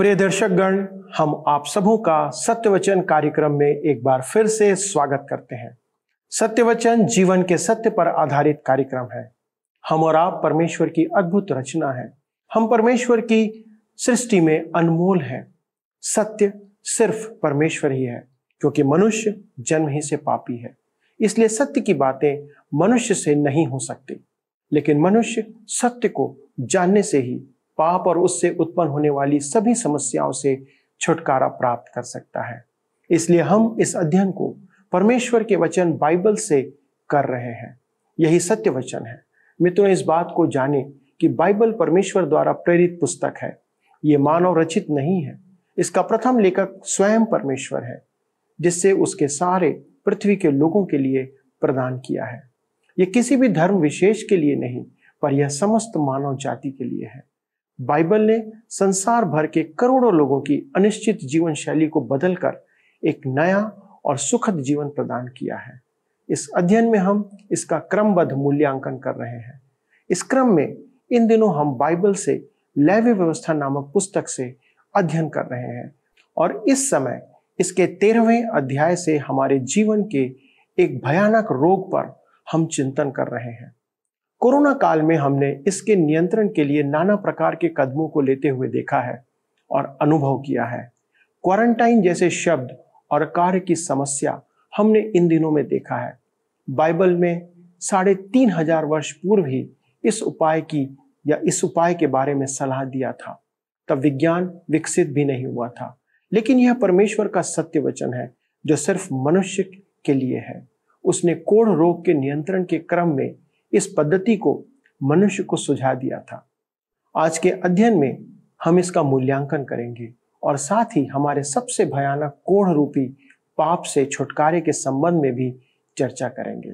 प्रिय दर्शकगण, हम आप सबों का सत्यवचन कार्यक्रम में एक बार फिर से स्वागत करते हैं। सत्यवचन जीवन के सत्य पर आधारित कार्यक्रम है। हम और आप परमेश्वर की अद्भुत रचना है। हम परमेश्वर की सृष्टि में अनमोल हैं। सत्य सिर्फ परमेश्वर ही है, क्योंकि मनुष्य जन्म ही से पापी है। इसलिए सत्य की बातें मनुष्य से नहीं हो सकती, लेकिन मनुष्य सत्य को जानने से ही पाप और उससे उत्पन्न होने वाली सभी समस्याओं से छुटकारा प्राप्त कर सकता है। इसलिए हम इस अध्ययन को परमेश्वर के वचन बाइबल से कर रहे हैं। यही सत्य वचन है। मित्रों, इस बात को जानें कि बाइबल परमेश्वर द्वारा प्रेरित पुस्तक है। ये मानव रचित नहीं है। इसका प्रथम लेखक स्वयं परमेश्वर है, जिससे उसके सारे पृथ्वी के लोगों के लिए प्रदान किया है। यह किसी भी धर्म विशेष के लिए नहीं, पर यह समस्त मानव जाति के लिए है। बाइबल ने संसार भर के करोड़ों लोगों की अनिश्चित जीवन शैली को बदलकर एक नया और सुखद जीवन प्रदान किया है। इस अध्ययन में हम इसका क्रमबद्ध मूल्यांकन कर रहे हैं। इस क्रम में इन दिनों हम बाइबल से लेवी व्यवस्था नामक पुस्तक से अध्ययन कर रहे हैं, और इस समय इसके 13वें अध्याय से हमारे जीवन के एक भयानक रोग पर हम चिंतन कर रहे हैं। कोरोना काल में हमने इसके नियंत्रण के लिए नाना प्रकार के कदमों को लेते हुए देखा है और अनुभव किया है। क्वारंटाइन जैसे शब्द और कार्य की समस्या हमने इन दिनों में देखा है। बाइबल में 3500 वर्ष पूर्व ही इस उपाय के बारे में सलाह दिया था। तब विज्ञान विकसित भी नहीं हुआ था, लेकिन यह परमेश्वर का सत्य वचन है जो सिर्फ मनुष्य के लिए है। उसने कोढ़ रोग के नियंत्रण के क्रम में इस पद्धति को मनुष्य को सुझा दिया था। आज के अध्ययन में हम इसका मूल्यांकन करेंगे और साथ ही हमारे सबसे भयानक कोढ़ रूपी पाप से छुटकारे के संबंध में भी चर्चा करेंगे।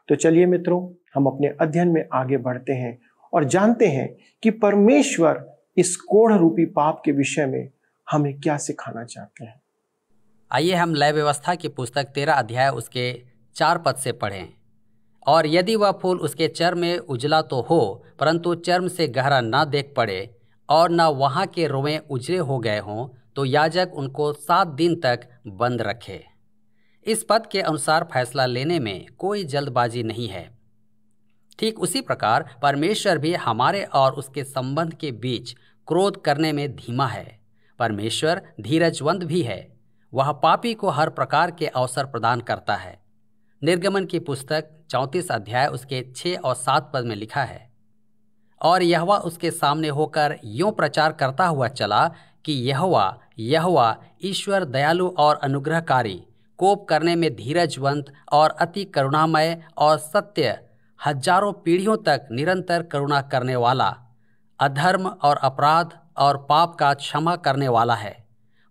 तो चलिए मित्रों, हम अपने अध्ययन में आगे बढ़ते हैं और जानते हैं कि परमेश्वर इस कोढ़ रूपी पाप के विषय में हमें क्या सिखाना चाहते हैं। आइए हम लय व्यवस्था की पुस्तक 13 अध्याय उसके 4 पद से पढ़ें। और यदि वह फूल उसके चर्म में उजला तो हो, परंतु चर्म से गहरा न देख पड़े और न वहाँ के रोएं उजले हो गए हों, तो याजक उनको 7 दिन तक बंद रखे। इस पद के अनुसार फैसला लेने में कोई जल्दबाजी नहीं है। ठीक उसी प्रकार परमेश्वर भी हमारे और उसके संबंध के बीच क्रोध करने में धीमा है। परमेश्वर धीरजवंत भी है। वह पापी को हर प्रकार के अवसर प्रदान करता है। निर्गमन की पुस्तक 34 अध्याय उसके 6 और 7 पद में लिखा है, और यहोवा उसके सामने होकर यूं प्रचार करता हुआ चला कि यहोवा ईश्वर दयालु और अनुग्रहकारी, कोप करने में धीरजवंत और अति करुणामय और सत्य, हजारों पीढ़ियों तक निरंतर करुणा करने वाला, अधर्म और अपराध और पाप का क्षमा करने वाला है।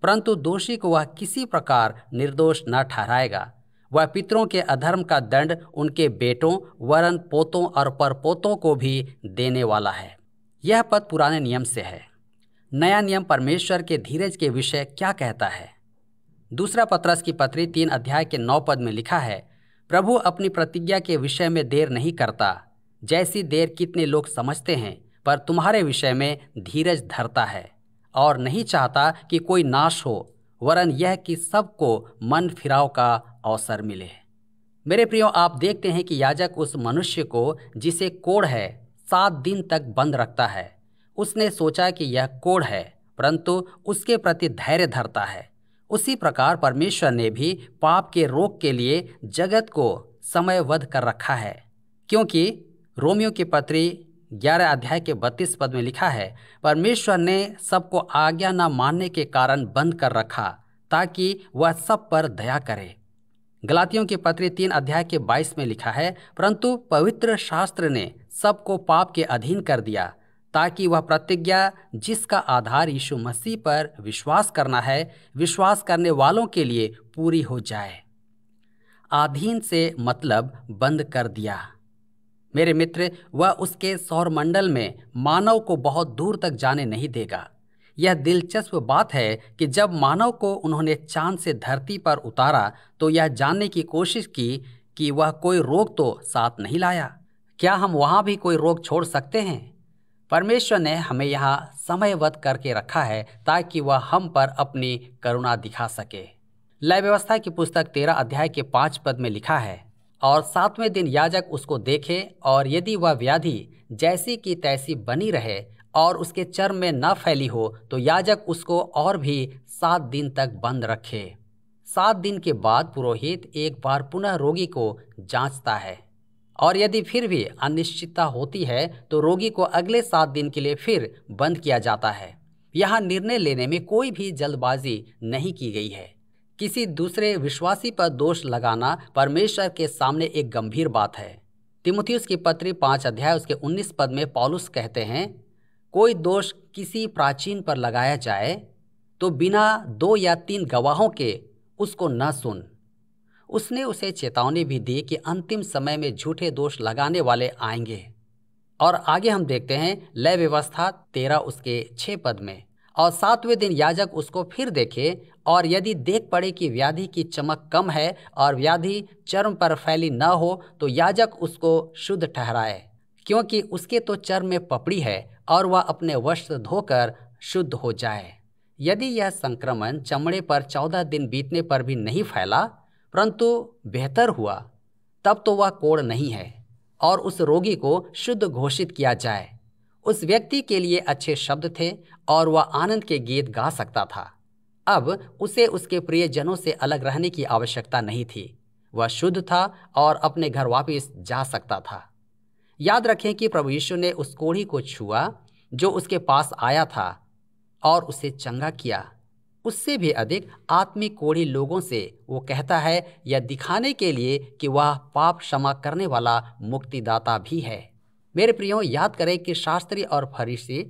परंतु दोषी को वह किसी प्रकार निर्दोष न ठहराएगा। वह पितरों के अधर्म का दंड उनके बेटों वरन पोतों और परपोतों को भी देने वाला है। यह पद पुराने नियम से है। नया नियम परमेश्वर के धीरज के विषय क्या कहता है? दूसरा पत्रस की पत्री 3 अध्याय के 9 पद में लिखा है, प्रभु अपनी प्रतिज्ञा के विषय में देर नहीं करता, जैसी देर कितने लोग समझते हैं, पर तुम्हारे विषय में धीरज धरता है और नहीं चाहता कि कोई नाश हो, वरन यह कि सबको मन फिराव का अवसर मिले। मेरे प्रियो, आप देखते हैं कि याजक उस मनुष्य को जिसे कोढ़ है 7 दिन तक बंद रखता है। उसने सोचा कि यह कोढ़ है, परंतु उसके प्रति धैर्य धरता है। उसी प्रकार परमेश्वर ने भी पाप के रोग के लिए जगत को समयबद्ध कर रखा है, क्योंकि रोमियो की पत्री 11 अध्याय के 32 पद में लिखा है, परमेश्वर ने सबको आज्ञा न मानने के कारण बंद कर रखा, ताकि वह सब पर दया करे। गलातियों की पत्री 3 अध्याय के 22 में लिखा है, परंतु पवित्र शास्त्र ने सबको पाप के अधीन कर दिया, ताकि वह प्रतिज्ञा जिसका आधार यीशु मसीह पर विश्वास करना है, विश्वास करने वालों के लिए पूरी हो जाए। अधीन से मतलब बंद कर दिया। मेरे मित्र, वह उसके सौरमंडल में मानव को बहुत दूर तक जाने नहीं देगा। यह दिलचस्प बात है कि जब मानव को उन्होंने चांद से धरती पर उतारा तो यह जानने की कोशिश की कि वह कोई रोग तो साथ नहीं लाया। क्या हम वहाँ भी कोई रोग छोड़ सकते हैं? परमेश्वर ने हमें यहाँ समयबद्ध करके रखा है ताकि वह हम पर अपनी करुणा दिखा सके। लय व्यवस्था की पुस्तक 13 अध्याय के 5 पद में लिखा है, और 7वें दिन याजक उसको देखे, और यदि वह व्याधि जैसी की तैसी बनी रहे और उसके चर्म में न फैली हो तो याजक उसको और भी 7 दिन तक बंद रखे। 7 दिन के बाद पुरोहित एक बार पुनः रोगी को जांचता है, और यदि फिर भी अनिश्चितता होती है तो रोगी को अगले 7 दिन के लिए फिर बंद किया जाता है। यहाँ निर्णय लेने में कोई भी जल्दबाजी नहीं की गई है। किसी दूसरे विश्वासी पर दोष लगाना परमेश्वर के सामने एक गंभीर बात है। तीमुथियुस की पत्री 5 अध्याय उसके 19 पद में पौलुस कहते हैं, कोई दोष किसी प्राचीन पर लगाया जाए तो बिना 2 या 3 गवाहों के उसको न सुन। उसने उसे चेतावनी भी दी कि अंतिम समय में झूठे दोष लगाने वाले आएंगे। और आगे हम देखते हैं लय व्यवस्था 13 उसके 6 पद में, और 7वें दिन याजक उसको फिर देखे, और यदि देख पड़े कि व्याधि की चमक कम है और व्याधि चर्म पर फैली न हो तो याजक उसको शुद्ध ठहराए, क्योंकि उसके तो चर्म में पपड़ी है, और वह अपने वस्त्र धोकर शुद्ध हो जाए। यदि यह संक्रमण चमड़े पर 14 दिन बीतने पर भी नहीं फैला परंतु बेहतर हुआ, तब तो वह कोढ़ नहीं है और उस रोगी को शुद्ध घोषित किया जाए। उस व्यक्ति के लिए अच्छे शब्द थे और वह आनंद के गीत गा सकता था। अब उसे उसके प्रियजनों से अलग रहने की आवश्यकता नहीं थी। वह शुद्ध था और अपने घर वापस जा सकता था। याद रखें कि प्रभु यीशु ने उस कोढ़ी को छुआ जो उसके पास आया था और उसे चंगा किया। उससे भी अधिक आत्मिक कोढ़ी लोगों से वो कहता है, यह दिखाने के लिए कि वह पाप क्षमा करने वाला मुक्तिदाता भी है। मेरे प्रियो, याद करें कि शास्त्री और फरीसी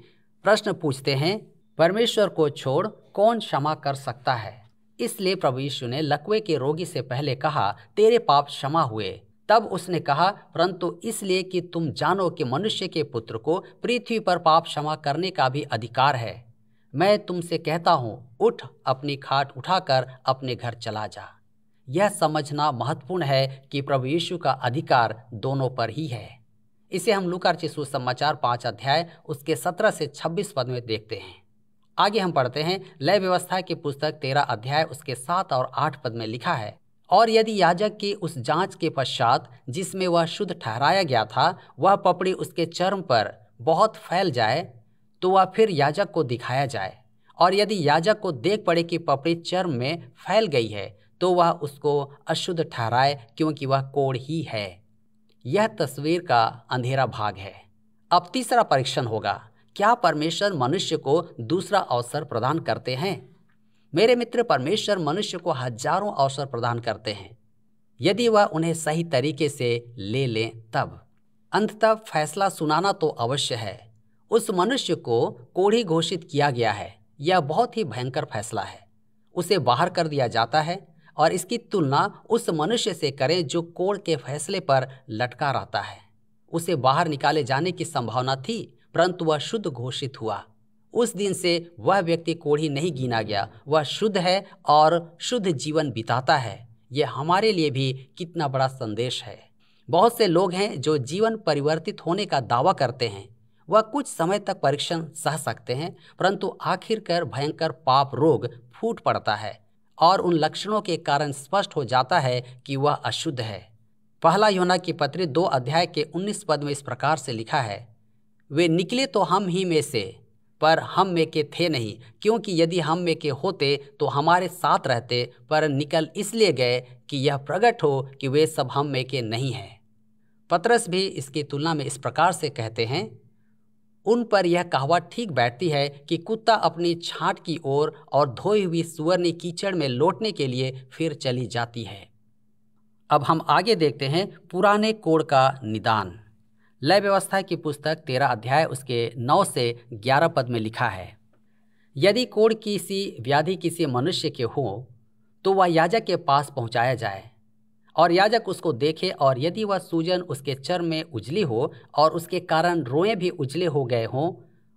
प्रश्न पूछते हैं, परमेश्वर को छोड़ कौन क्षमा कर सकता है? इसलिए प्रभु यीशु ने लकवे के रोगी से पहले कहा, तेरे पाप क्षमा हुए। तब उसने कहा, परंतु इसलिए कि तुम जानो कि मनुष्य के पुत्र को पृथ्वी पर पाप क्षमा करने का भी अधिकार है। मैं तुमसे कहता हूँ, उठ, अपनी खाट उठाकर अपने घर चला जा। यह समझना महत्वपूर्ण है कि प्रभु यीशु का अधिकार दोनों पर ही है। इसे हम लूका रचित सुसमाचार 5 अध्याय उसके 17 से 26 पद में देखते हैं। आगे हम पढ़ते हैं लय व्यवस्था की पुस्तक 13 अध्याय उसके 7 और 8 पद में लिखा है, और यदि याजक की उस जांच के पश्चात जिसमें वह शुद्ध ठहराया गया था वह पपड़ी उसके चर्म पर बहुत फैल जाए तो वह फिर याजक को दिखाया जाए, और यदि याजक को देख पड़े कि पपड़ी चर्म में फैल गई है तो वह उसको अशुद्ध ठहराए, क्योंकि वह कोढ़ ही है। यह तस्वीर का अंधेरा भाग है। अब तीसरा परीक्षण होगा, क्या परमेश्वर मनुष्य को दूसरा अवसर प्रदान करते हैं? मेरे मित्र, परमेश्वर मनुष्य को हजारों अवसर प्रदान करते हैं यदि वह उन्हें सही तरीके से ले लें तब। अंततः फैसला सुनाना तो अवश्य है। उस मनुष्य को कोढ़ी घोषित किया गया है। यह बहुत ही भयंकर फैसला है। उसे बाहर कर दिया जाता है, और इसकी तुलना उस मनुष्य से करें जो कोढ़ के फैसले पर लटका रहता है। उसे बाहर निकाले जाने की संभावना थी, परंतु वह शुद्ध घोषित हुआ। उस दिन से वह व्यक्ति कोढ़ी नहीं गिना गया, वह शुद्ध है और शुद्ध जीवन बिताता है। यह हमारे लिए भी कितना बड़ा संदेश है। बहुत से लोग हैं जो जीवन परिवर्तित होने का दावा करते हैं। वह कुछ समय तक परीक्षण सह सकते हैं, परंतु आखिरकार भयंकर पाप रोग फूट पड़ता है और उन लक्षणों के कारण स्पष्ट हो जाता है कि वह अशुद्ध है। पहला यूहन्ना की पत्री 2 अध्याय के 19 पद में इस प्रकार से लिखा है, वे निकले तो हम ही में से, पर हम में के थे नहीं, क्योंकि यदि हम में के होते तो हमारे साथ रहते, पर निकल इसलिए गए कि यह प्रकट हो कि वे सब हम में के नहीं हैं। पतरस भी इसकी तुलना में इस प्रकार से कहते हैं, उन पर यह कहावत ठीक बैठती है कि कुत्ता अपनी छांट की ओर और धोई हुई सुअरनी कीचड़ में लौटने के लिए फिर चली जाती है। अब हम आगे देखते हैं पुराने कोढ़ का निदान। लय व्यवस्था की पुस्तक 13 अध्याय उसके 9 से 11 पद में लिखा है, यदि कोढ़ किसी व्याधि किसी मनुष्य के हो तो वह याजक के पास पहुंचाया जाए, और याजक उसको देखे, और यदि वह सूजन उसके चर्म में उजली हो और उसके कारण रोएं भी उजले हो गए हों,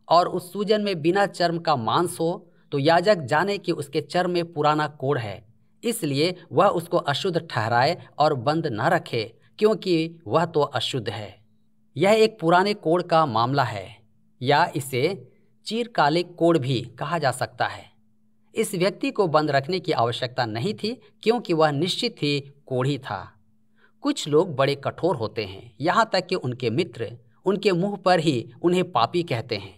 और उस सूजन में बिना चर्म का मांस हो, तो याजक जाने कि उसके चर्म में पुराना कोढ़ है, इसलिए वह उसको अशुद्ध ठहराए और बंद न रखे, क्योंकि वह तो अशुद्ध है। यह एक पुराने कोढ़ का मामला है। या इसे चिरकालिक कोढ़ भी कहा जा सकता है। इस व्यक्ति को बंद रखने की आवश्यकता नहीं थी क्योंकि वह निश्चित ही कोढ़ी था। कुछ लोग बड़े कठोर होते हैं, यहाँ तक कि उनके मित्र उनके मुंह पर ही उन्हें पापी कहते हैं।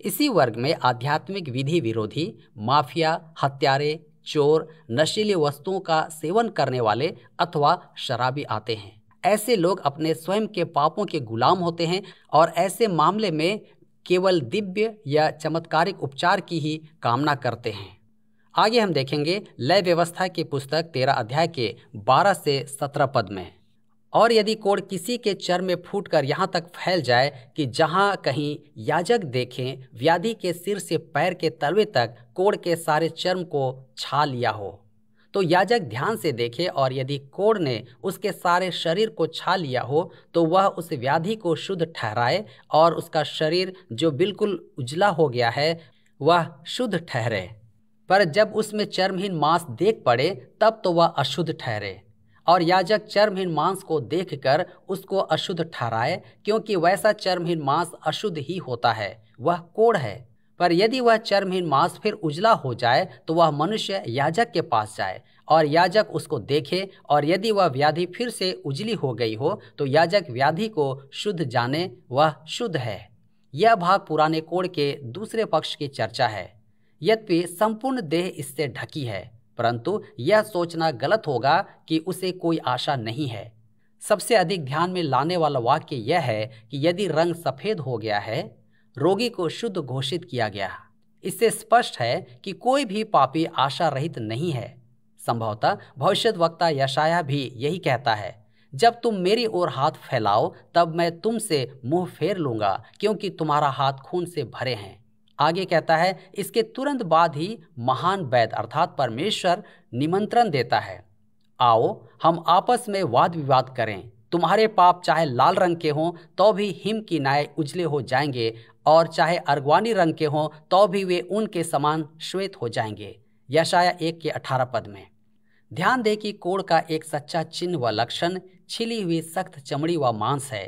इसी वर्ग में आध्यात्मिक विधि विरोधी, माफिया, हत्यारे, चोर, नशीली वस्तुओं का सेवन करने वाले अथवा शराबी आते हैं। ऐसे लोग अपने स्वयं के पापों के गुलाम होते हैं और ऐसे मामले में केवल दिव्य या चमत्कारिक उपचार की ही कामना करते हैं। आगे हम देखेंगे लय व्यवस्था की पुस्तक 13 अध्याय के 12 से 17 पद में। और यदि कोढ़ किसी के चर्म में फूटकर यहाँ तक फैल जाए कि जहाँ कहीं याजक देखें व्याधि के सिर से पैर के तलवे तक कोढ़ के सारे चर्म को छा लिया हो, तो याजक ध्यान से देखे, और यदि कोढ़ ने उसके सारे शरीर को छा लिया हो तो वह उस व्याधि को शुद्ध ठहराए, और उसका शरीर जो बिल्कुल उजला हो गया है वह शुद्ध ठहरे। पर जब उसमें चर्महीन मांस देख पड़े तब तो वह अशुद्ध ठहरे, और याजक चर्महीन मांस को देखकर उसको अशुद्ध ठहराए, क्योंकि वैसा चर्महीन मांस अशुद्ध ही होता है, वह कोढ़ है। पर यदि वह चर्महीन मांस फिर उजला हो जाए तो वह मनुष्य याजक के पास जाए और याजक उसको देखे, और यदि वह व्याधि फिर से उजली हो गई हो तो याजक व्याधि को शुद्ध जाने, वह शुद्ध है। यह भाग पुराने कोढ़ के दूसरे पक्ष की चर्चा है। यद्यपि संपूर्ण देह इससे ढकी है, परंतु यह सोचना गलत होगा कि उसे कोई आशा नहीं है। सबसे अधिक ध्यान में लाने वाला वाक्य यह है कि यदि रंग सफ़ेद हो गया है, रोगी को शुद्ध घोषित किया गया। इससे स्पष्ट है कि कोई भी पापी आशा रहित नहीं है। संभवतः भविष्यद्वक्ता यशायाह भी यही कहता है, जब तुम मेरी ओर हाथ फैलाओ तब मैं तुमसे मुंह फेर लूंगा, क्योंकि तुम्हारा हाथ खून से भरे हैं। आगे कहता है, इसके तुरंत बाद ही महान वैद्य अर्थात परमेश्वर निमंत्रण देता है, आओ हम आपस में वाद विवाद करें। तुम्हारे पाप चाहे लाल रंग के हों तो भी हिम की नाय उजले हो जाएंगे, और चाहे अर्गवानी रंग के हों तो भी वे ऊन के समान श्वेत हो जाएंगे। यशायाह 1 के 18 पद में। ध्यान दें कि कोढ़ का एक सच्चा चिन्ह व लक्षण छिली हुई सख्त चमड़ी व मांस है।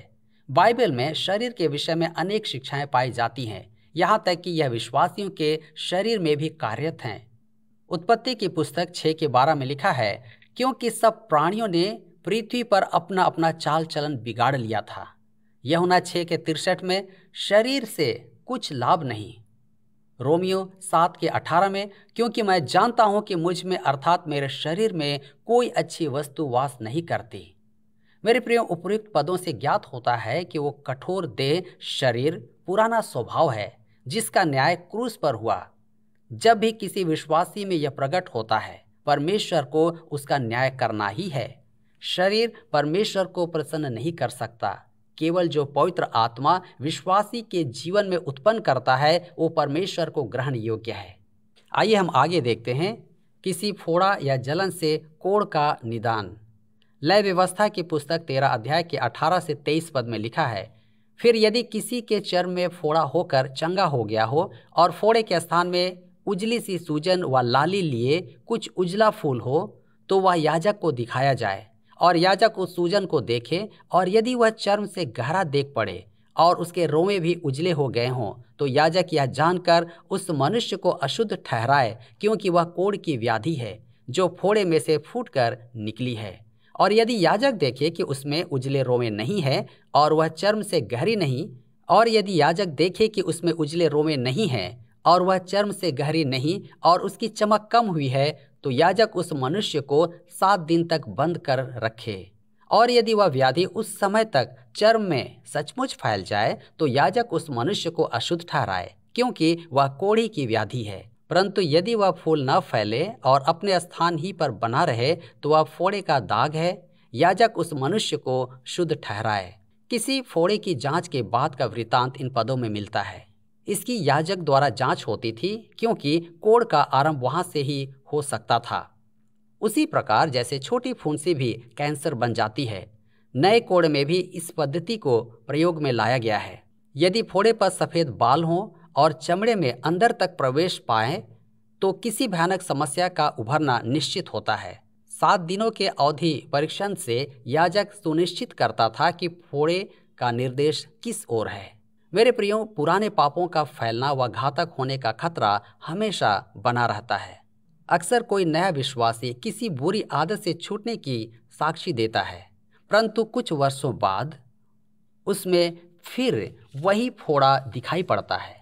बाइबल में शरीर के विषय में अनेक शिक्षाएं पाई जाती हैं, यहाँ तक कि यह विश्वासियों के शरीर में भी कार्यरत हैं। उत्पत्ति की पुस्तक 6 के 12 में लिखा है, क्योंकि सब प्राणियों ने पृथ्वी पर अपना अपना चाल चलन बिगाड़ लिया था। यूहन्ना 6 के 63 में, शरीर से कुछ लाभ नहीं। रोमियो 7 के 18 में, क्योंकि मैं जानता हूं कि मुझ में अर्थात मेरे शरीर में कोई अच्छी वस्तु वास नहीं करती। मेरे प्रिय, उपयुक्त पदों से ज्ञात होता है कि वो कठोर देह, शरीर, पुराना स्वभाव है जिसका न्याय क्रूस पर हुआ। जब भी किसी विश्वासी में यह प्रकट होता है, परमेश्वर को उसका न्याय करना ही है। शरीर परमेश्वर को प्रसन्न नहीं कर सकता। केवल जो पवित्र आत्मा विश्वासी के जीवन में उत्पन्न करता है वो परमेश्वर को ग्रहण योग्य है। आइए हम आगे देखते हैं किसी फोड़ा या जलन से कोढ़ का निदान। लय व्यवस्था की पुस्तक 13 अध्याय के 18 से 23 पद में लिखा है, फिर यदि किसी के चर्म में फोड़ा होकर चंगा हो गया हो और फोड़े के स्थान में उजली सी सूजन व लाली लिए कुछ उजला फूल हो, तो वह याजक को दिखाया जाए, और याजक उस सूजन को देखे, और यदि वह चर्म से गहरा देख पड़े और उसके रोंवे भी उजले हो गए हों, तो याजक यह जानकर उस मनुष्य को अशुद्ध ठहराए, क्योंकि वह कोढ़ की व्याधि है जो फोड़े में से फूटकर निकली है। और यदि याजक देखे कि उसमें उजले रोंवे नहीं है और वह चर्म से गहरी नहीं, और यदि याजक देखे कि उसमें उजले रोंवे नहीं है और वह चर्म से गहरी नहीं और उसकी चमक कम हुई है, तो याजक उस मनुष्य को 7 दिन तक बंद कर रखे। और यदि वह व्याधि उस समय तक चर्म में सचमुच फैल जाए तो याजक उस मनुष्य को अशुद्ध ठहराए, क्योंकि वह कोढ़ी की व्याधि है। परंतु यदि वह फूल न फैले और अपने स्थान ही पर बना रहे तो वह फोड़े का दाग है। याजक उस मनुष्य को शुद्ध ठहराए। किसी फोड़े की जांच के बाद का वृतांत इन पदों में मिलता है। इसकी याजक द्वारा जांच होती थी, क्योंकि कोढ़ का आरंभ वहां से ही हो सकता था। उसी प्रकार जैसे छोटी फुंसी भी कैंसर बन जाती है, नए कोढ़ में भी इस पद्धति को प्रयोग में लाया गया है। यदि फोड़े पर सफ़ेद बाल हों और चमड़े में अंदर तक प्रवेश पाएं, तो किसी भयानक समस्या का उभरना निश्चित होता है। 7 दिनों के अवधि परीक्षण से याजक सुनिश्चित करता था कि फोड़े का निर्देश किस ओर है। मेरे प्रियो, पुराने पापों का फैलना व घातक होने का खतरा हमेशा बना रहता है। अक्सर कोई नया विश्वासी किसी बुरी आदत से छूटने की साक्षी देता है, परंतु कुछ वर्षों बाद उसमें फिर वही फोड़ा दिखाई पड़ता है।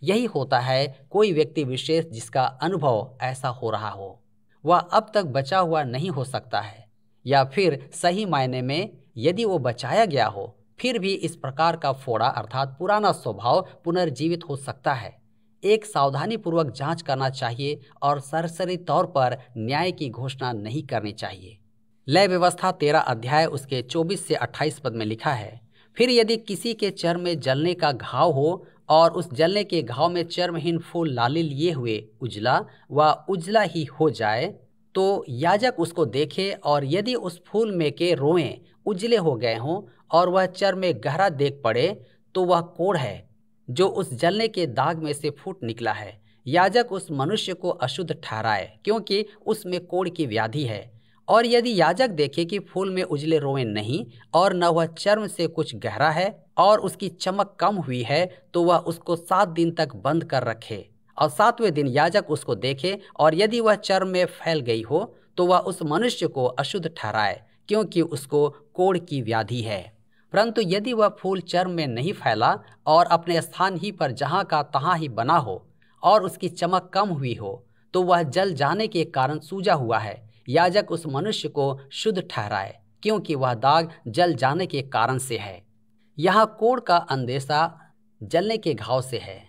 यही होता है कोई व्यक्ति विशेष जिसका अनुभव ऐसा हो रहा हो, वह अब तक बचा हुआ नहीं हो सकता है, या फिर सही मायने में यदि वो बचाया गया हो फिर भी इस प्रकार का फोड़ा अर्थात पुराना स्वभाव पुनर्जीवित हो सकता है। एक सावधानी पूर्वक जांच करना चाहिए और सरसरी तौर पर न्याय की घोषणा नहीं करनी चाहिए। लय व्यवस्था 13 अध्याय उसके 24 से 28 पद में लिखा है, फिर यदि किसी के चर्म में जलने का घाव हो और उस जलने के घाव में चर्महीन फूल लाली लिए हुए उजला व उजला ही हो जाए, तो याजक उसको देखे, और यदि उस फूल में के रोएं उजले हो गए हों और वह चर्म में गहरा देख पड़े, तो वह कोढ़ है जो उस जलने के दाग में से फूट निकला है। याजक उस मनुष्य को अशुद्ध ठहराए, क्योंकि उसमें कोढ़ की व्याधि है। और यदि याजक देखे कि फूल में उजले रोएं नहीं और न वह चर्म से कुछ गहरा है और उसकी चमक कम हुई है, तो वह उसको 7 दिन तक बंद कर रखे, और 7वें दिन याजक उसको देखे, और यदि वह चर्म में फैल गई हो तो वह उस मनुष्य को अशुद्ध ठहराए, क्योंकि उसको कोढ़ की व्याधि है। परंतु यदि वह फूल चर्म में नहीं फैला और अपने स्थान ही पर जहाँ का तहाँ ही बना हो और उसकी चमक कम हुई हो, तो वह जल जाने के कारण सूजा हुआ है। याजक उस मनुष्य को शुद्ध ठहराए, क्योंकि वह दाग जल जाने के कारण से है। यहाँ कोढ़ का अंदेशा जलने के घाव से है।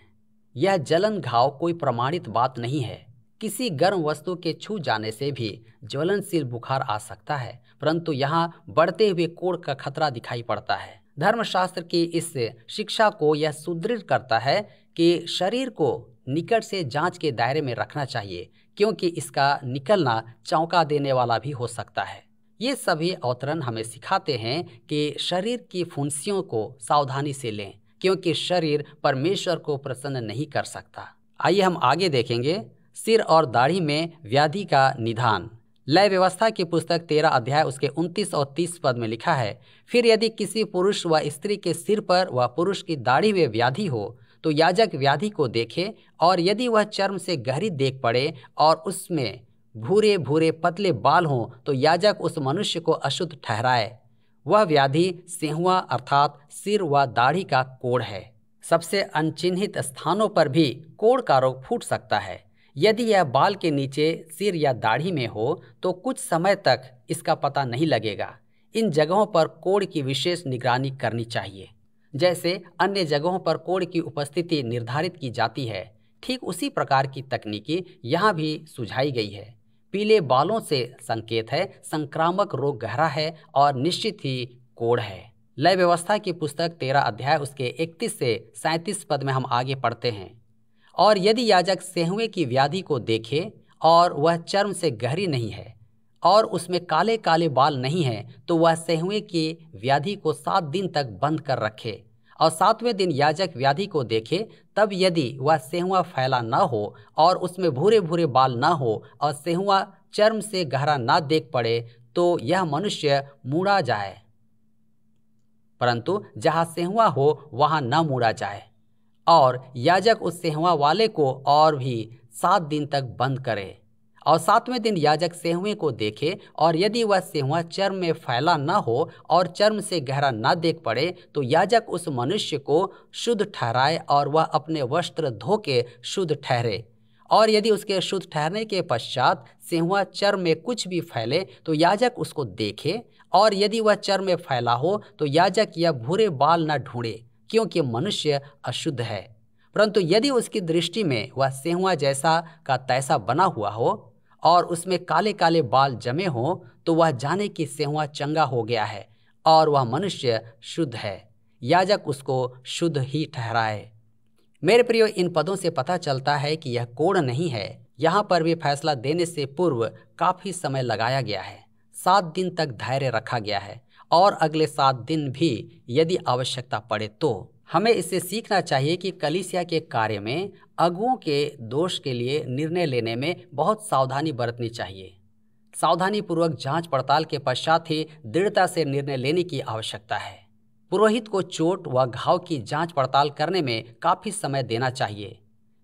यह जलन घाव कोई प्रमाणित बात नहीं है। किसी गर्म वस्तु के छू जाने से भी ज्वलनशील बुखार आ सकता है, परंतु यहाँ बढ़ते हुए कोढ़ का खतरा दिखाई पड़ता है। धर्मशास्त्र की इस शिक्षा को यह सुदृढ़ करता है कि शरीर को निकट से जांच के दायरे में रखना चाहिए, क्योंकि इसका निकलना चौंका देने वाला भी हो सकता है। ये सभी अवतरण हमें सिखाते हैं कि शरीर की फुंसियों को सावधानी से लें, क्योंकि शरीर परमेश्वर को प्रसन्न नहीं कर सकता। आइए हम आगे देखेंगे सिर और दाढ़ी में व्याधि का निदान। लय व्यवस्था की पुस्तक 13 अध्याय उसके 29 और 30 पद में लिखा है, फिर यदि किसी पुरुष व स्त्री के सिर पर व पुरुष की दाढ़ी में व्याधि हो, तो याजक व्याधि को देखे, और यदि वह चर्म से गहरी देख पड़े और उसमें भूरे भूरे पतले बाल हों, तो याजक उस मनुष्य को अशुद्ध ठहराए। वह व्याधि सेहुआ अर्थात सिर व दाढ़ी का कोढ़ है। सबसे अनचिन्हित स्थानों पर भी कोढ़ का रोग फूट सकता है। यदि यह बाल के नीचे सिर या दाढ़ी में हो तो कुछ समय तक इसका पता नहीं लगेगा। इन जगहों पर कोढ़ की विशेष निगरानी करनी चाहिए। जैसे अन्य जगहों पर कोढ़ की उपस्थिति निर्धारित की जाती है, ठीक उसी प्रकार की तकनीकी यहाँ भी सुझाई गई है। पीले बालों से संकेत है संक्रामक रोग गहरा है और निश्चित ही कोढ़ है। लय व्यवस्था की पुस्तक 13 अध्याय उसके 31 से 37 पद में हम आगे पढ़ते हैं, और यदि याजक सेहुए की व्याधि को देखे और वह चर्म से गहरी नहीं है और उसमें काले काले बाल नहीं है, तो वह सेहुए की व्याधि को 7 दिन तक बंद कर रखे, और 7वें दिन याजक व्याधि को देखे। तब यदि वह सेहुआ फैला न हो और उसमें भूरे भूरे बाल न हो और सेहुआ चर्म से गहरा न देख पड़े, तो यह मनुष्य मुड़ा जाए, परंतु जहाँ सेहुआ हो वहाँ न मुड़ा जाए, और याजक उस सेहुआ वाले को और भी 7 दिन तक बंद करे। और 7वें दिन याजक सेहुए को देखे, और यदि वह सेहुआ चर्म में फैला न हो और चर्म से गहरा न देख पड़े, तो याजक उस मनुष्य को शुद्ध ठहराए और वह अपने वस्त्र धो के शुद्ध ठहरे। और यदि उसके शुद्ध ठहरने के पश्चात सेहुआ चर्म में कुछ भी फैले, तो याजक उसको देखे, और यदि वह चर्म में फैला हो तो याजक यह भूरे बाल न ढूंढे, क्योंकि मनुष्य अशुद्ध है। परंतु यदि उसकी दृष्टि में वह सेहुआ जैसा का तैसा बना हुआ हो और उसमें काले काले बाल जमे हों, तो वह जाने कि सेहुआ चंगा हो गया है और वह मनुष्य शुद्ध है। याजक उसको शुद्ध ही ठहराए। मेरे प्रियो, इन पदों से पता चलता है कि यह कोढ़ नहीं है। यहाँ पर भी फैसला देने से पूर्व काफ़ी समय लगाया गया है। 7 दिन तक धैर्य रखा गया है, और अगले 7 दिन भी यदि आवश्यकता पड़े तो। हमें इससे सीखना चाहिए कि कलीसिया के कार्य में अगुओं के दोष के लिए निर्णय लेने में बहुत सावधानी बरतनी चाहिए। सावधानी पूर्वक जांच पड़ताल के पश्चात ही दृढ़ता से निर्णय लेने की आवश्यकता है। पुरोहित को चोट व घाव की जांच पड़ताल करने में काफी समय देना चाहिए।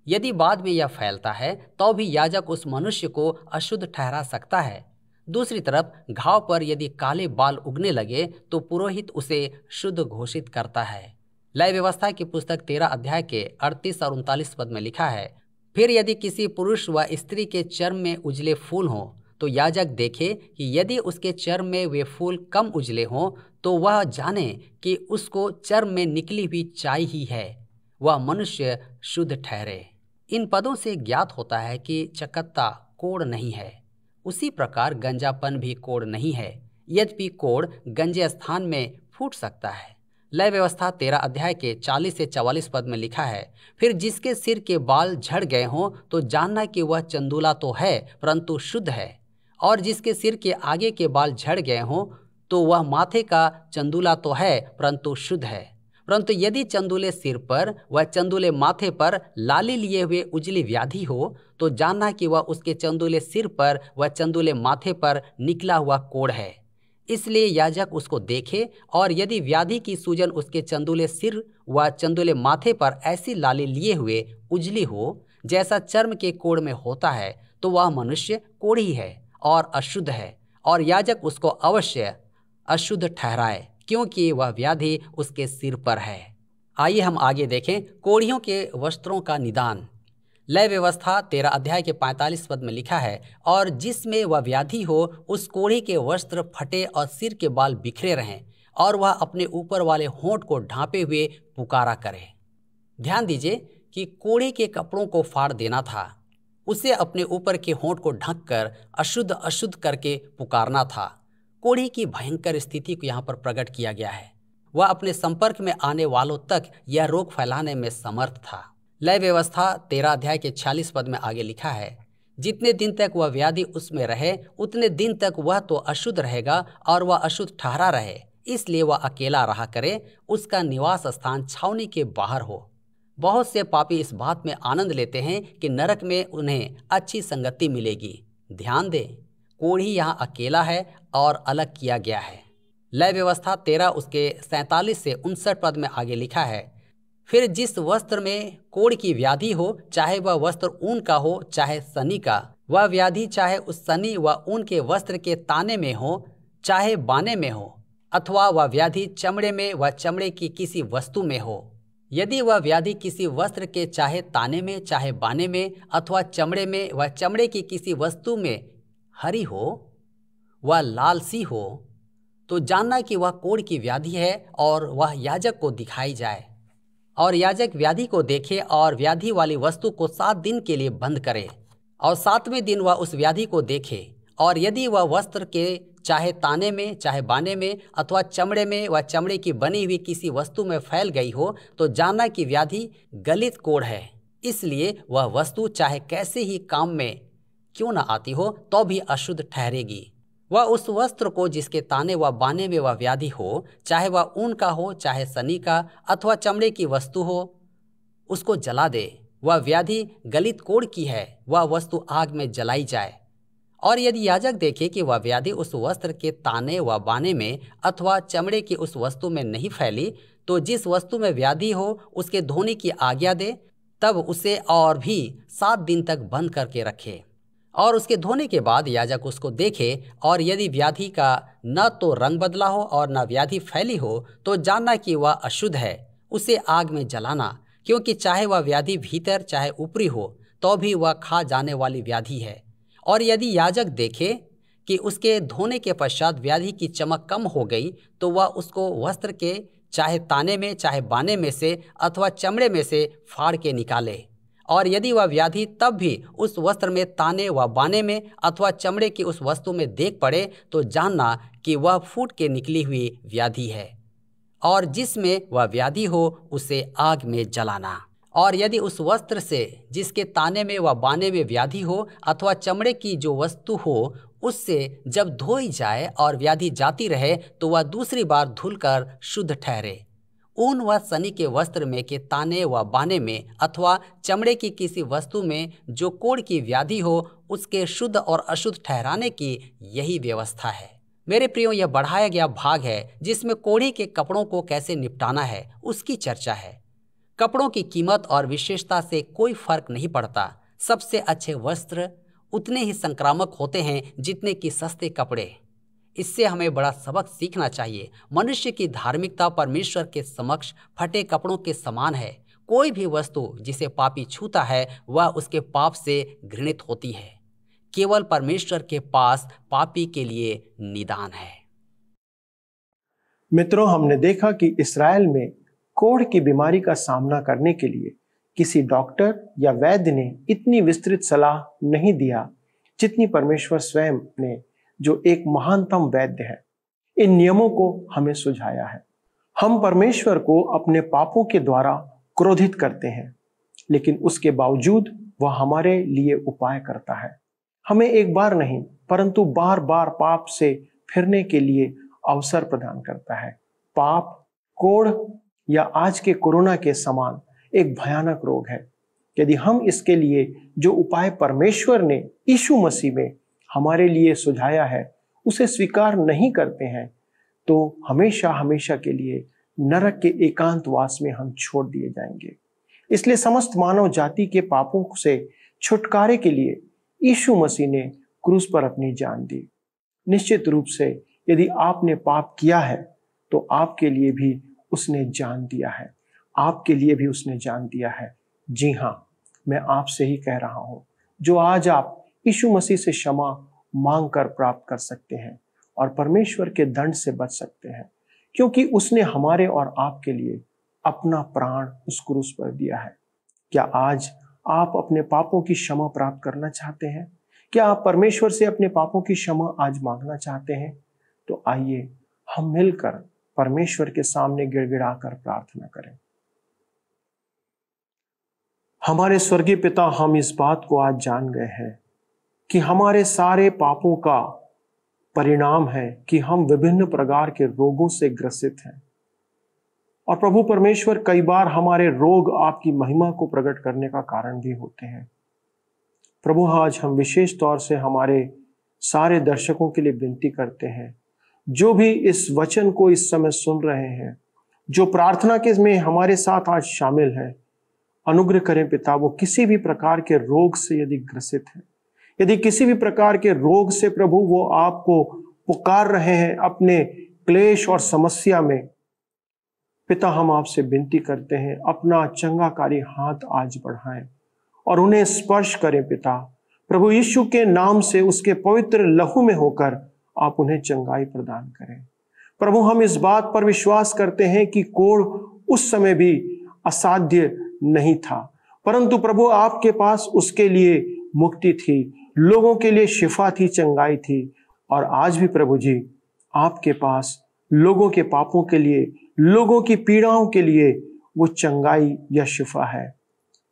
यदि बाद में यह फैलता है तो भी याजक उस मनुष्य को अशुद्ध ठहरा सकता है। दूसरी तरफ घाव पर यदि काले बाल उगने लगे तो पुरोहित उसे शुद्ध घोषित करता है। लय व्यवस्था की पुस्तक 13 अध्याय के 38 और 39 पद में लिखा है, फिर यदि किसी पुरुष व स्त्री के चर्म में उजले फूल हों तो याजक देखे कि यदि उसके चर्म में वे फूल कम उजले हों तो वह जाने कि उसको चर्म में निकली हुई चाई ही है, वह मनुष्य शुद्ध ठहरे। इन पदों से ज्ञात होता है कि चकत्ता कोढ़ नहीं है, उसी प्रकार गंजापन भी कोढ़ नहीं है, यद्यपि कोढ़ गंजे स्थान में फूट सकता है। लय व्यवस्था 13 अध्याय के 40 से 44 पद में लिखा है, फिर जिसके सिर के बाल झड़ गए हों तो जानना कि वह चंदूला तो है परंतु शुद्ध है, और जिसके सिर के आगे के बाल झड़ गए हों तो वह माथे का चंदूला तो है परंतु शुद्ध है। परंतु यदि चंदूले सिर पर व चंदूले माथे पर लाली लिए हुए उजली व्याधि हो तो जानना कि वह उसके चंदूले सिर पर व चंदूले माथे पर निकला हुआ कोढ़ है। इसलिए याजक उसको देखे, और यदि व्याधि की सूजन उसके चंदूले सिर व चंदूले माथे पर ऐसी लाली लिए हुए उजली हो जैसा चर्म के कोढ़ में होता है तो वह मनुष्य कोढ़ी है और अशुद्ध है, और याजक उसको अवश्य अशुद्ध ठहराए क्योंकि वह व्याधि उसके सिर पर है। आइए हम आगे देखें कोढ़ियों के वस्त्रों का निदान। लय व्यवस्था 13 अध्याय के 45 पद में लिखा है, और जिसमें वह व्याधि हो उस कोढ़ी के वस्त्र फटे और सिर के बाल बिखरे रहें, और वह अपने ऊपर वाले होंठ को ढांपे हुए पुकारा करे। ध्यान दीजिए कि कोढ़ी के कपड़ों को फाड़ देना था, उसे अपने ऊपर के होंठ को ढककर अशुद्ध अशुद्ध करके पुकारना था। कोढ़ी की भयंकर स्थिति को यहाँ पर प्रकट किया गया है। वह अपने संपर्क में आने वालों तक यह रोग फैलाने में समर्थ था। लय व्यवस्था 13 अध्याय के 46 पद में आगे लिखा है, जितने दिन तक वह व्याधि उसमें रहे उतने दिन तक वह तो अशुद्ध रहेगा और वह अशुद्ध ठहरा रहे, इसलिए वह अकेला रहा करे, उसका निवास स्थान छावनी के बाहर हो। बहुत से पापी इस बात में आनंद लेते हैं कि नरक में उन्हें अच्छी संगति मिलेगी। ध्यान दें, कोढ़ी यहाँ अकेला है और अलग किया गया है। लय व्यवस्था 13 उसके 47 से 59 पद में आगे लिखा है, फिर जिस वस्त्र में कोढ़ की व्याधि हो, चाहे वह वस्त्र ऊन का हो चाहे सनी का, वह व्याधि चाहे उस सनी व ऊन के वस्त्र के ताने में हो चाहे बाने में हो, अथवा वह व्याधि चमड़े में व चमड़े की किसी वस्तु में हो। यदि वह व्याधि किसी वस्त्र के चाहे ताने में चाहे बाने में अथवा चमड़े में व चमड़े की किसी वस्तु में हरी हो व लाल सी हो तो जानना कि वह कोढ़ की व्याधि है, और वह याजक को दिखाई जाए, और याजक व्याधि को देखे और व्याधि वाली वस्तु को 7 दिन के लिए बंद करे, और 7वें दिन वह उस व्याधि को देखे, और यदि वह वस्त्र के चाहे ताने में चाहे बाने में अथवा चमड़े में व चमड़े की बनी हुई किसी वस्तु में फैल गई हो तो जानना कि व्याधि गलित कोढ़ है, इसलिए वह वस्तु चाहे कैसे ही काम में क्यों न आती हो तो भी अशुद्ध ठहरेगी। वह उस वस्त्र को जिसके ताने व बाने में वह व्याधि हो, चाहे वह ऊन का हो चाहे सनी का अथवा चमड़े की वस्तु हो, उसको जला दे। वह व्याधि गलित कोढ़ की है, वह वस्तु आग में जलाई जाए। और यदि याजक देखे कि वह व्याधि उस वस्त्र के ताने व बाने में अथवा चमड़े की उस वस्तु में नहीं फैली, तो जिस वस्तु में व्याधि हो उसके धोने की आज्ञा दे, तब उसे और भी 7 दिन तक बंद करके रखे, और उसके धोने के बाद याजक उसको देखे, और यदि व्याधि का न तो रंग बदला हो और न व्याधि फैली हो तो जानना कि वह अशुद्ध है, उसे आग में जलाना, क्योंकि चाहे वह व्याधि भीतर चाहे ऊपरी हो तो भी वह खा जाने वाली व्याधि है। और यदि याजक देखे कि उसके धोने के पश्चात व्याधि की चमक कम हो गई तो वह उसको वस्त्र के चाहे ताने में चाहे बाने में से अथवा चमड़े में से फाड़ के निकाले, और यदि वह व्याधि तब भी उस वस्त्र में ताने व बाने में अथवा चमड़े की उस वस्तु में देख पड़े तो जानना कि वह फूट के निकली हुई व्याधि है, और जिसमें वह व्याधि हो उसे आग में जलाना। और यदि उस वस्त्र से जिसके ताने में व बाने में व्याधि हो अथवा चमड़े की जो वस्तु हो उससे जब धोई जाए और व्याधि जाती रहे तो वह दूसरी बार धुलकर शुद्ध ठहरे। ऊन व सनी के वस्त्र में के ताने व बाने में अथवा चमड़े की किसी वस्तु में जो कोढ़ की व्याधि हो उसके शुद्ध और अशुद्ध ठहराने की यही व्यवस्था है। मेरे प्रियो, यह बढ़ाया गया भाग है जिसमें कोढ़ी के कपड़ों को कैसे निपटाना है उसकी चर्चा है। कपड़ों की कीमत और विशेषता से कोई फर्क नहीं पड़ता। सबसे अच्छे वस्त्र उतने ही संक्रामक होते हैं जितने कि सस्ते कपड़े। इससे हमें बड़ा सबक सीखना चाहिए। मनुष्य की धार्मिकता परमेश्वर के समक्ष फटे कपड़ों के समान है। कोई भी वस्तु जिसे पापी छूता है वह उसके पाप से घृणित होती है। केवल परमेश्वर के पास पापी के लिए निदान है। मित्रों, हमने देखा कि इस्राएल में कोढ़ की बीमारी का सामना करने के लिए किसी डॉक्टर या वैद्य ने इतनी विस्तृत सलाह नहीं दिया जितनी परमेश्वर स्वयं ने, जो एक महानतम वैद्य है, इन नियमों को हमें सुझाया है। हम परमेश्वर को अपने पापों के द्वारा क्रोधित करते हैं, लेकिन उसके बावजूद वह हमारे लिए उपाय करता है। हमें एक बार नहीं परंतु बार बार पाप से फिरने के लिए अवसर प्रदान करता है। पाप, कोढ़ या आज के कोरोना के समान एक भयानक रोग है। यदि हम इसके लिए जो उपाय परमेश्वर ने यीशु मसीह में हमारे लिए सुझाया है उसे स्वीकार नहीं करते हैं, तो हमेशा हमेशा के लिए नरक के एकांतवास में हम छोड़ दिए जाएंगे। इसलिए समस्त मानव जाति के पापों से छुटकारे के लिए यीशु मसीह ने क्रूस पर अपनी जान दी। निश्चित रूप से यदि आपने पाप किया है तो आपके लिए भी उसने जान दिया है, आपके लिए भी उसने जान दिया है। जी हाँ, मैं आपसे ही कह रहा हूं, जो आज आप यीशु मसीह से क्षमा मांग कर प्राप्त कर सकते हैं और परमेश्वर के दंड से बच सकते हैं, क्योंकि उसने हमारे और आपके लिए अपना प्राण उस क्रूस पर दिया है। क्या आज आप अपने पापों की क्षमा प्राप्त करना चाहते हैं? क्या आप परमेश्वर से अपने पापों की क्षमा आज मांगना चाहते हैं? तो आइए हम मिलकर परमेश्वर के सामने गिड़गिड़ाकर प्रार्थना करें। हमारे स्वर्गीय पिता, हम इस बात को आज जान गए हैं कि हमारे सारे पापों का परिणाम है कि हम विभिन्न प्रकार के रोगों से ग्रसित हैं। और प्रभु परमेश्वर, कई बार हमारे रोग आपकी महिमा को प्रकट करने का कारण भी होते हैं। प्रभु, आज हम विशेष तौर से हमारे सारे दर्शकों के लिए विनती करते हैं, जो भी इस वचन को इस समय सुन रहे हैं, जो प्रार्थना के में हमारे साथ आज शामिल है, अनुग्रह करें पिता, वो किसी भी प्रकार के रोग से यदि ग्रसित है, यदि किसी भी प्रकार के रोग से प्रभु वो आपको पुकार रहे हैं अपने क्लेश और समस्या में, पिता हम आपसे विनती करते हैं, अपना चंगाकारी हाथ आज बढ़ाएं और उन्हें स्पर्श करें पिता। प्रभु यीशु के नाम से, उसके पवित्र लहू में होकर आप उन्हें चंगाई प्रदान करें। प्रभु, हम इस बात पर विश्वास करते हैं कि कोढ़ उस समय भी असाध्य नहीं था, परंतु प्रभु आपके पास उसके लिए मुक्ति थी, लोगों के लिए शिफा थी, चंगाई थी। और आज भी प्रभु जी आपके पास लोगों के पापों के लिए, लोगों की पीड़ाओं के लिए वो चंगाई या शिफा है।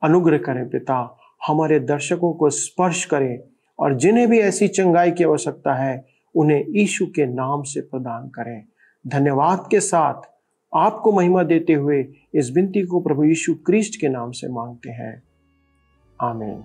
अनुग्रह करें पिता, हमारे दर्शकों को स्पर्श करें और जिन्हें भी ऐसी चंगाई की आवश्यकता है उन्हें यीशु के नाम से प्रदान करें। धन्यवाद के साथ आपको महिमा देते हुए इस विनती को प्रभु यीशु क्रिस्ट के नाम से मांगते हैं, आमीन।